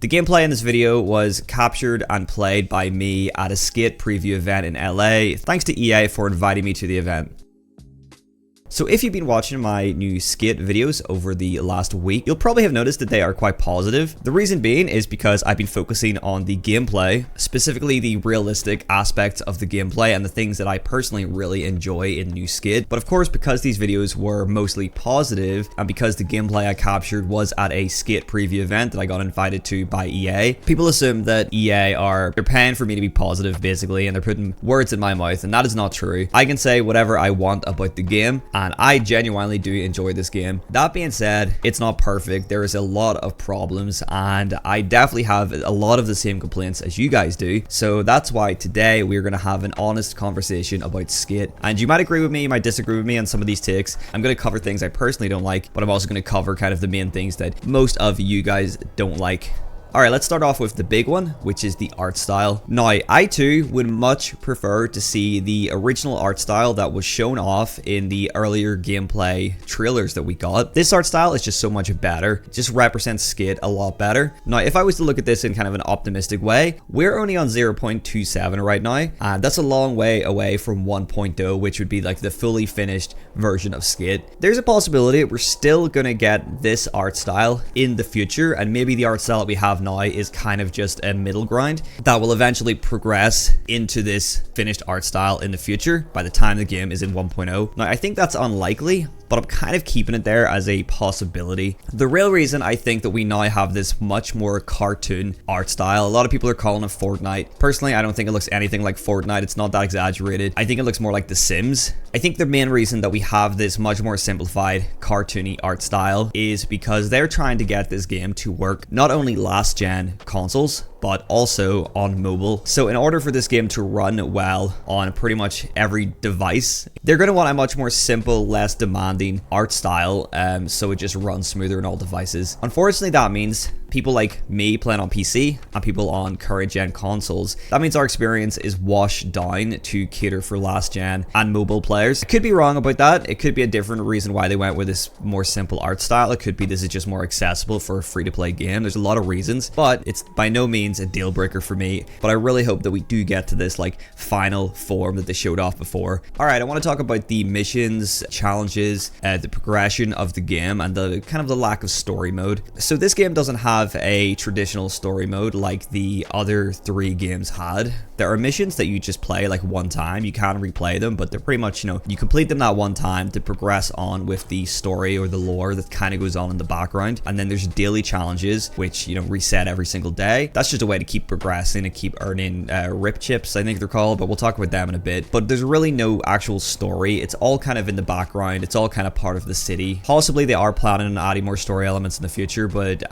The gameplay in this video was captured and played by me at a Skate preview event in LA. Thanks to EA for inviting me to the event. So if you've been watching my new Skate videos over the last week, you'll probably have noticed that they are quite positive. The reason being is because I've been focusing on the gameplay, specifically the realistic aspects of the gameplay and the things that I personally really enjoy in new Skate. But of course, because these videos were mostly positive and because the gameplay I captured was at a Skate preview event that I got invited to by EA, people assume that EA they're paying for me to be positive basically, and they're putting words in my mouth, and that is not true. I can say whatever I want about the game, and I genuinely do enjoy this game. That being said, it's not perfect. There is a lot of problems, and I definitely have a lot of the same complaints as you guys do. So that's why today we're going to have an honest conversation about Skate. And you might agree with me, you might disagree with me on some of these takes. I'm going to cover things I personally don't like, but I'm also going to cover kind of the main things that most of you guys don't like. Alright, let's start off with the big one, which is the art style. Now, I too would much prefer to see the original art style that was shown off in the earlier gameplay trailers that we got. This art style is just so much better. It just represents Skate a lot better. Now, if I was to look at this in kind of an optimistic way, we're only on 0.27 right now, and that's a long way away from 1.0, which would be like the fully finished version of Skate. There's a possibility we're still gonna get this art style in the future, and maybe the art style that we have now is kind of just a middle ground that will eventually progress into this finished art style in the future by the time the game is in 1.0. Now, I think that's unlikely, but I'm kind of keeping it there as a possibility. The real reason I think that we now have this much more cartoon art style, a lot of people are calling it Fortnite. Personally, I don't think it looks anything like Fortnite. It's not that exaggerated. I think it looks more like The Sims. I think the main reason that we have this much more simplified cartoony art style is because they're trying to get this game to work not only last gen consoles, but also on mobile. So in order for this game to run well on pretty much every device, they're going to want a much more simple, less demanding art style, so it just runs smoother on all devices. Unfortunately, that means people like me playing on PC and people on current gen consoles, that means our experience is washed down to cater for last gen and mobile players. I could be wrong about that. It could be a different reason why they went with this more simple art style. It could be this is just more accessible for a free-to-play game. There's a lot of reasons, but it's by no means a deal breaker for me. But I really hope that we do get to this like final form that they showed off before. Alright, I want to talk about the missions, challenges, the progression of the game, and the kind of the lack of story mode. So this game doesn't have a traditional story mode like the other three games had. There are missions that you just play like one time. You can replay them, but they're pretty much, you complete them that one time to progress on with the story or the lore that kind of goes on in the background. And then there's daily challenges, which, reset every single day. That's just a way to keep progressing and keep earning rip chips, I think they're called, but we'll talk about them in a bit. But there's really no actual story. It's all kind of in the background. It's all kind of part of the city. Possibly they are planning on adding more story elements in the future, but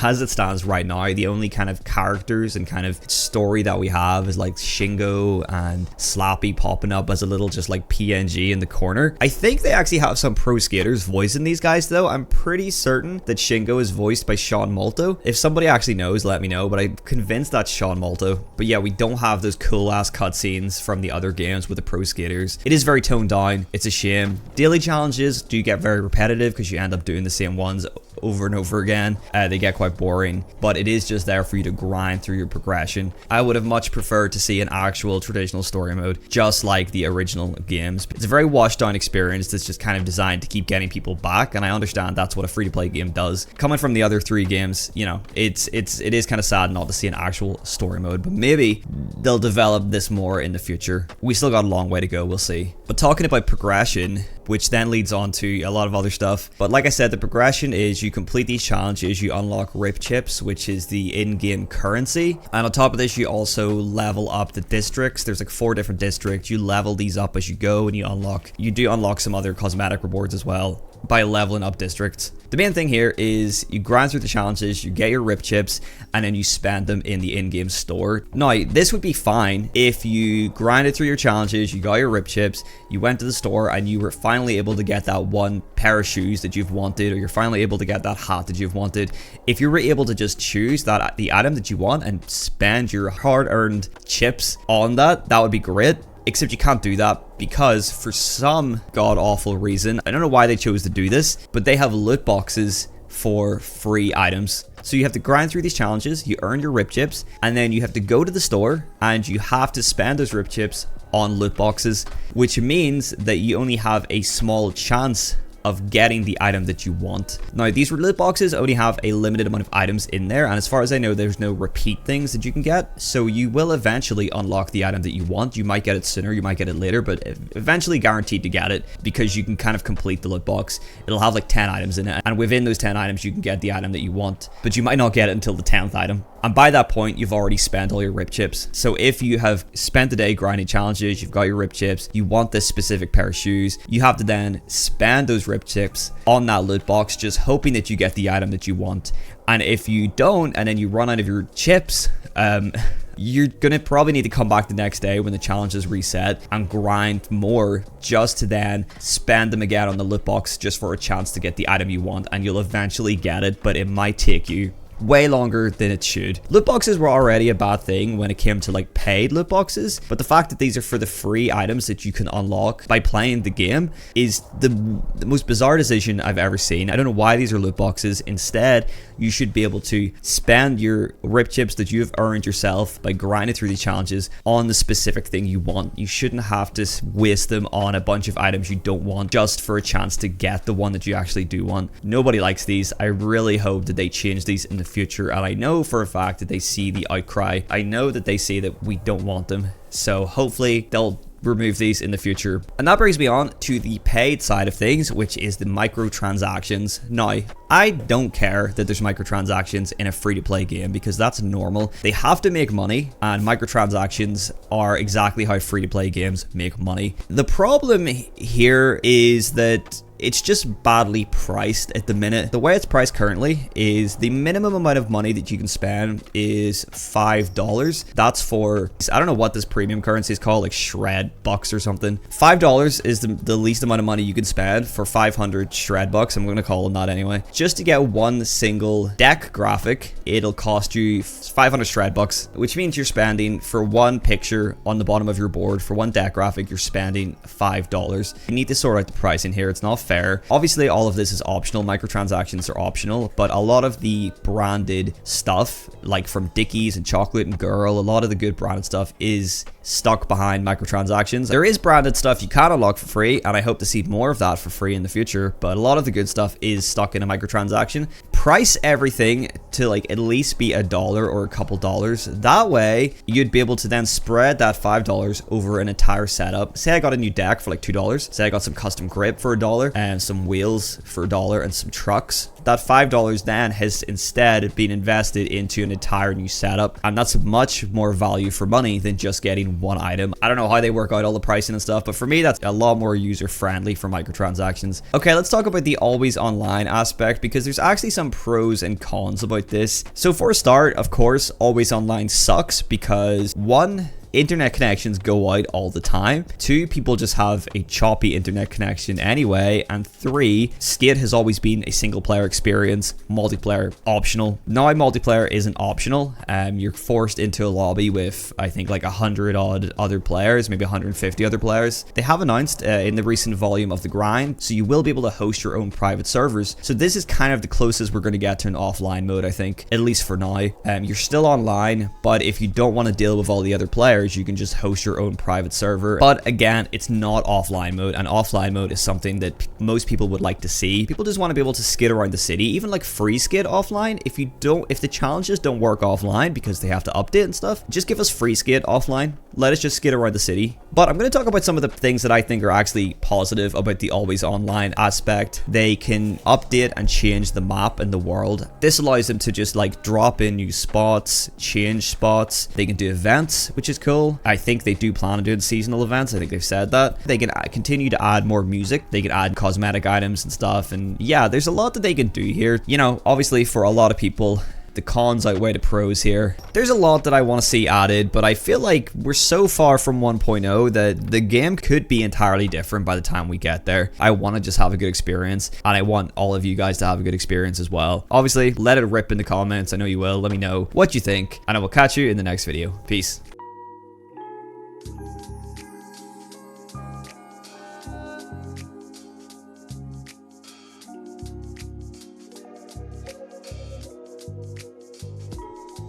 as it stands right now, the only kind of characters and kind of story that we have is like Shingo and Slappy popping up as a little just like PNG in the corner. I think they actually have some pro skaters voicing these guys though. I'm pretty certain that Shingo is voiced by Sean Malto. If somebody actually knows, let me know, but I'm convinced that's Sean Malto. But yeah, we don't have those cool ass cutscenes from the other games with the pro skaters. It is very toned down. It's a shame. Daily challenges do get very repetitive because you end up doing the same ones over and over again. They get quite boring, but it is just there for you to grind through your progression. I would have much preferred to see an actual traditional story mode, just like the original games. It's a very washed down experience that's just kind of designed to keep getting people back, and I understand that's what a free-to-play game does. Coming from the other three games, it is kind of sad not to see an actual story mode, but maybe they'll develop this more in the future. We still got a long way to go, we'll see. But talking about progression, which then leads on to a lot of other stuff. But like I said, the progression is you complete these challenges, you unlock rip chips, which is the in-game currency. And on top of this, you also level up the districts. There's like 4 different districts. You level these up as you go, and you do unlock some other cosmetic rewards as well by leveling up districts. The main thing here is you grind through the challenges, you get your rip chips, and then you spend them in the in-game store. Now, this would be fine if you grinded through your challenges, you got your rip chips, you went to the store, and you were finally able to get that one pair of shoes that you've wanted, or you're finally able to get that hat that you've wanted. If you were able to just choose the item that you want and spend your hard-earned chips on that, that would be great. Except you can't do that because for some god-awful reason, I don't know why they chose to do this, but they have loot boxes for free items. So you have to grind through these challenges, you earn your rip chips, and then you have to go to the store and you have to spend those rip chips on loot boxes, which means that you only have a small chance of getting the item that you want. Now, these loot boxes only have a limited amount of items in there, and as far as I know, there's no repeat things that you can get, so you will eventually unlock the item that you want. You might get it sooner, you might get it later, but eventually guaranteed to get it, because you can kind of complete the loot box. It'll have like 10 items in it, and within those 10 items, you can get the item that you want, but you might not get it until the 10th item. And by that point, you've already spent all your rip chips. So if you have spent the day grinding challenges, you've got your rip chips, you want this specific pair of shoes, you have to then spend those rip chips on that loot box, just hoping that you get the item that you want. And if you don't, and then you run out of your chips, you're gonna probably need to come back the next day when the challenge is reset and grind more just to then spend them again on the loot box just for a chance to get the item you want. And you'll eventually get it, but it might take you way longer than it should. Loot boxes were already a bad thing when it came to like paid loot boxes, but the fact that these are for the free items that you can unlock by playing the game is the most bizarre decision I've ever seen. I don't know why these are loot boxes. Instead, you should be able to spend your rip chips that you've earned yourself by grinding through these challenges on the specific thing you want. You shouldn't have to waste them on a bunch of items you don't want just for a chance to get the one that you actually do want. Nobody likes these. I really hope that they change these in the future, and I know for a fact that they see the outcry. I know that they say that we don't want them, so hopefully they'll remove these in the future. And that brings me on to the paid side of things, which is the microtransactions. Now, I don't care that there's microtransactions in a free-to-play game because that's normal. They have to make money, and microtransactions are exactly how free-to-play games make money. The problem here is that it's just badly priced at the minute. The way it's priced currently is the minimum amount of money that you can spend is $5. That's for, I don't know what this premium currency is called, like shred bucks or something. $5 is the least amount of money you can spend for 500 shred bucks. I'm gonna call them that anyway. Just to get one single deck graphic, it'll cost you 500 shred bucks, which means you're spending for one picture on the bottom of your board, for one deck graphic, you're spending $5. You need to sort out the pricing here. It's not fair. Obviously, all of this is optional. Microtransactions are optional, but a lot of the branded stuff, like from Dickies and Chocolate and Girl, a lot of the good branded stuff is stuck behind microtransactions. There is branded stuff you can unlock for free, and I hope to see more of that for free in the future, but a lot of the good stuff is stuck in a microtransaction. Price everything to like at least be $1 or a couple dollars. That way, you'd be able to then spread that $5 over an entire setup. Say I got a new deck for like $2. Say I got some custom grip for $1 and some wheels for $1 and some trucks. That $5 then has instead been invested into an entire new setup, and that's much more value for money than just getting one item. I don't know how they work out all the pricing and stuff, but for me, that's a lot more user-friendly for microtransactions. Okay, let's talk about the always online aspect, because there's actually some pros and cons about this. So for a start, of course, always online sucks because one, internet connections go out all the time. 2, people just have a choppy internet connection anyway. And 3, Skate has always been a single player experience, multiplayer optional. Now multiplayer isn't optional. You're forced into a lobby with, I think, like 100 odd other players, maybe 150 other players. They have announced in the recent volume of the grind, so you will be able to host your own private servers. So this is kind of the closest we're going to get to an offline mode, I think, at least for now. You're still online, but if you don't want to deal with all the other players, you can just host your own private server. But again, it's not offline mode, and offline mode is something that most people would like to see. People just want to be able to skid around the city, even like free skid offline. If the challenges don't work offline because they have to update and stuff, just give us free skid offline. Let us just skid around the city. But I'm going to talk about some of the things that I think are actually positive about the always online aspect. They can update and change the map and the world. This allows them to just like drop in new spots, change spots. They can do events, which is cool. I think they do plan on doing seasonal events. I think they've said that. They can continue to add more music. They can add cosmetic items and stuff. And yeah, there's a lot that they can do here. You know, obviously for a lot of people, the cons outweigh the pros here. There's a lot that I want to see added, but I feel like we're so far from 1.0 that the game could be entirely different by the time we get there. I want to just have a good experience, and I want all of you guys to have a good experience as well. Obviously, let it rip in the comments. I know you will. Let me know what you think, and I will catch you in the next video. Peace.